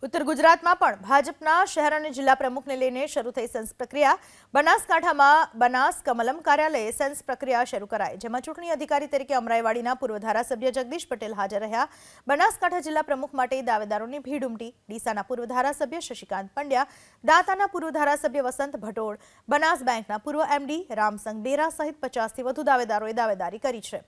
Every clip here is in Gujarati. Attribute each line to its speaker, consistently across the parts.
Speaker 1: उत्तर गुजरातમાં પણ ભાજપના શહેર અને જિલ્લા પ્રમુખને લઈને શરૂ થઈ સેન્સ પ્રક્રિયા। બનાસકાંઠામાં બનાસ કમલમ કાર્યાલયે સેન્સ પ્રક્રિયા શરૂ કરાઈ, જેમાં ચૂંટણી અધિકારી તરીકે અમરાઈવાડીના પૂર્વ ધારાસભ્ય જગદીશ પટેલ હાજર રહ્યા। બનાસકાંઠા જિલ્લા પ્રમુખ માટે દાવેદારોની ભીડ ઉમટી। ડીસાના પૂર્વ ધારાસભ્ય શશિકાંત પંડ્યા, દાંતાના પૂર્વ ધારાસભ્ય વસંત ભટોળ, બનાસ બેંકના પૂર્વ એમડી રામસંગ બેરા સહિત 50થી વધુ દાવેદારોએ દાવેદારી કરી છે।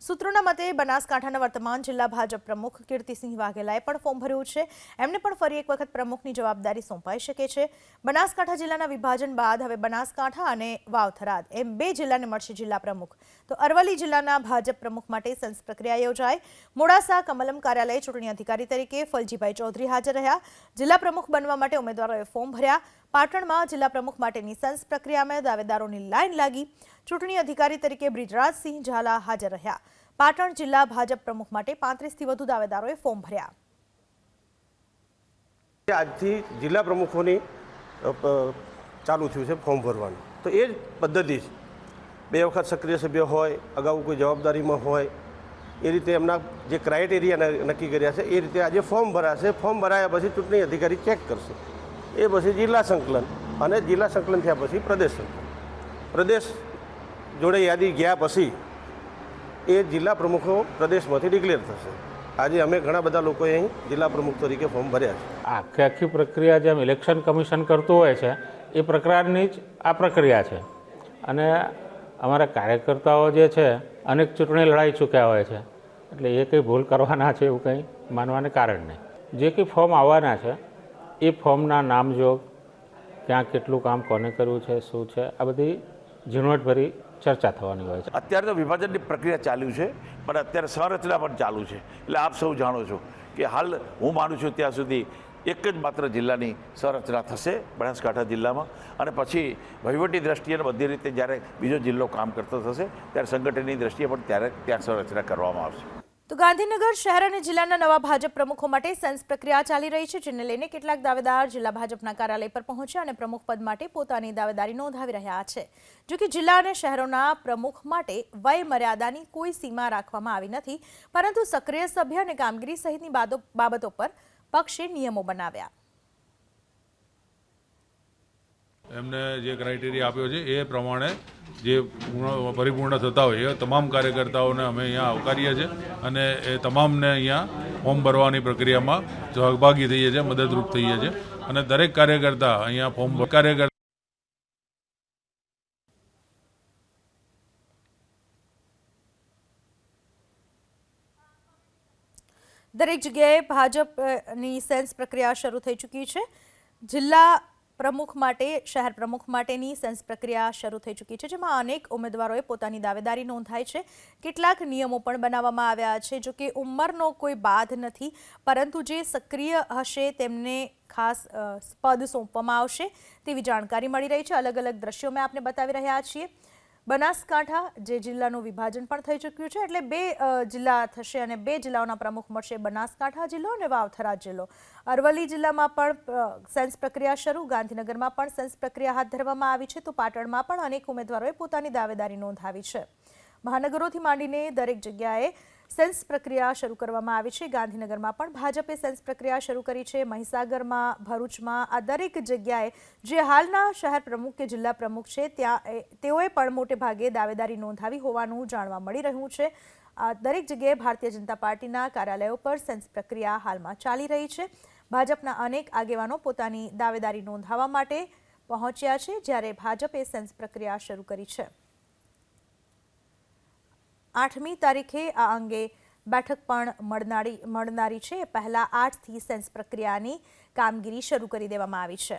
Speaker 1: સૂત્રોના મતે બનાસકાંઠાના વર્તમાન જિલ્લા ભાજપ પ્રમુખ કીર્તિસિંહ વાઘેલાએ પણ ફોર્મ ભર્યું છે। એમને પણ ફરી એક વખત પ્રમુખની જવાબદારી સોંપાઈ શકે છે। બનાસકાંઠા જિલ્લાના વિભાજન બાદ હવે બનાસકાંઠા અને વાવ-થરાદ એમ બે જિલ્લાને મળશે જિલ્લા પ્રમુખ। તો અરવલ્લી જિલ્લાના ભાજપ પ્રમુખ માટે સેન્સ પ્રક્રિયા યોજાઈ। મોડાસા કમલમ કાર્યાલય ચૂંટણી અધિકારી તરીકે ફલજીભાઈ ચૌધરી હાજર રહ્યા। જિલ્લા પ્રમુખ બનવા માટે ઉમેદવારોએ ફોર્મ ભર્યા। પાટણમાં જિલ્લા પ્રમુખ માટેની સેન્સ પ્રક્રિયામાં દાવેદારોની લાઈન લાગી। ચૂંટણી અધિકારી તરીકે બ્રિજરાજસિંહ ઝાલા હાજર રહ્યા। પાટણ જિલ્લા ભાજપ પ્રમુખ માટે 35થી વધુ દાવેદારોએ ફોર્મ ભર્યા।
Speaker 2: આજથી જિલ્લા પ્રમુખોની ચાલુ થયું છે ફોર્મ ભરવાનું, તો એ જ પદ્ધતિ છે। 2 વખત સક્રિય સભ્ય હોય, અગાઉ કોઈ જવાબદારીમાં હોય, એ રીતે એમના જે ક્રાઇટેરિયા નક્કી કર્યા છે એ રીતે આજે ફોર્મ ભરાશે। ફોર્મ ભરાયા પછી ચૂંટણી અધિકારી ચેક કરશે, એ પછી જિલ્લા સંકલન, અને જિલ્લા સંકલન થયા પછી પ્રદેશ સંકલન। પ્રદેશ જોડે યાદી ગયા પછી એ જિલ્લા પ્રમુખો પ્રદેશમાંથી ડિક્લેર થશે। આજે અમે ઘણા બધા લોકોએ અહીં જિલ્લા પ્રમુખ તરીકે ફોર્મ ભર્યા છે।
Speaker 3: આખી પ્રક્રિયા જેમ ઇલેક્શન કમિશન કરતું હોય છે એ પ્રકારની જ આ પ્રક્રિયા છે, અને અમારા કાર્યકર્તાઓ જે છે અનેક ચૂંટણી લડાઈ ચૂક્યા હોય છે, એટલે એ કંઈ ભૂલ કરવાના છે એવું કંઈ માનવાને કારણ નહીં। જે કંઈ ફોર્મ આવવાના છે એ ફોર્મના નામજોગ, ક્યાં કેટલું કામ કોને કરવું છે, શું છે, આ બધી ઝીણવટભરી ચર્ચા થવાની હોય છે।
Speaker 4: અત્યારે તો વિભાજનની પ્રક્રિયા ચાલ્યું છે, પણ અત્યારે સંરચના પણ ચાલુ છે। એટલે આપ સૌ જાણો છો કે હાલ હું માનું છું ત્યાં સુધી એક જ માત્ર જિલ્લાની સંરચના થશે બનાસકાંઠા જિલ્લામાં, અને પછી વહીવટી દ્રષ્ટિએ અને બધી રીતે જ્યારે બીજો જિલ્લો કામ કરતો થશે ત્યારે સંગઠનની દ્રષ્ટિએ પણ ત્યારે ત્યાં સંરચના કરવામાં આવશે।
Speaker 1: તો ગાંધીનગર શહેર અને જિલ્લાના નવા ભાજપ પ્રમુખો માટે સેન્સ પ્રક્રિયા ચાલી રહી છે, જેને લઈને કેટલાક દાવેદાર જિલ્લા ભાજપના કાર્યાલય પર પહોંચ્યા અને પ્રમુખ પદ માટે પોતાની દાવેદારી નોંધાવી રહ્યા છે। જો કે જિલ્લા અને શહેરોના પ્રમુખ માટે વય મર્યાદાની કોઈ સીમા રાખવામાં આવી નથી, પરંતુ સક્રિય સભ્ય અને કામગીરી સહિતની બાબતો પર પક્ષે નિયમો બનાવ્યા।
Speaker 5: એમને જે ક્રાઇટેરિયા આપ્યો છે એ પ્રમાણે જે પરિપૂર્ણ થતા હોય એ તમામ કાર્યકર્તાઓને અમે અહીંયા આવકારીએ છીએ, અને એ તમામને અહીંયા ફોર્મ ભરવાની પ્રક્રિયામાં સહભાગી થઈએ છીએ, મદદરૂપ થઈએ છીએ, અને દરેક કાર્યકર્તા અહીંયા ફોર્મ
Speaker 1: દરેક જગ્યાએ ભાજપની સેન્સ પ્રક્રિયા શરૂ થઈ ચૂકી છે। જિલ્લા પ્રમુખ માટે, શહેર પ્રમુખ માટેની સેન્સ પ્રક્રિયા શરૂ થઈ ચૂકી છે, જેમાં અનેક ઉમેદવારોએ પોતાની દાવેદારી નોંધાઈ છે। કેટલાક નિયમો પણ બનાવવામાં આવ્યા છે। જો કે ઉંમરનો કોઈ બાધ નથી, પરંતુ જે સક્રિય હશે તેમને ખાસ પદ સોંપવામાં આવશે તેવી જાણકારી મળી રહી છે। અલગ અલગ દ્રશ્યો મેં આપને બતાવી રહ્યા છીએ। બનાસકાંઠા જે જિલ્લાનું વિભાજન પણ થઈ ચૂક્યું છે, એટલે 2 જિલ્લા થશે અને 2 જિલ્લાઓના પ્રમુખ મળશે, બનાસકાંઠા જિલ્લો અને વાવ-થરાદ જિલ્લો। અરવલ્લી જિલ્લામાં પણ સેન્સ પ્રક્રિયા શરૂ, ગાંધીનગરમાં પણ સેન્સ પ્રક્રિયા હાથ ધરવામાં આવી છે, તો પાટણમાં પણ અનેક ઉમેદવારોએ પોતાની દાવેદારી નોંધાવી છે। મહાનગરોથી માંડીને દરેક જગ્યાએ સેન્સ પ્રક્રિયા શરૂ કરવામાં આવી છે। ગાંધીનગરમાં પણ ભાજપે સેન્સ પ્રક્રિયા શરૂ કરી છે। મહીસાગરમાં, ભરૂચમાં, આ દરેક જગ્યાએ જે હાલના શહેર પ્રમુખ કે જિલ્લા પ્રમુખ છે ત્યાં તેઓએ પણ મોટે ભાગે દાવેદારી નોંધાવી હોવાનું જાણવા મળી રહ્યું છે। આ દરેક જગ્યાએ ભારતીય જનતા પાર્ટીના કાર્યાલયો પર સેન્સ પ્રક્રિયા હાલમાં ચાલી રહી છે। ભાજપના અનેક આગેવાનો પોતાની દાવેદારી નોંધાવવા માટે પહોંચ્યા છે, જ્યારે ભાજપે સેન્સ પ્રક્રિયા શરૂ કરી છે। 8મી તારીખે આ અંગે બેઠક પણ મળનારી છે। પહેલા 8થી સેન્સ પ્રક્રિયાની કામગીરી શરૂ કરી દેવામાં આવી છે।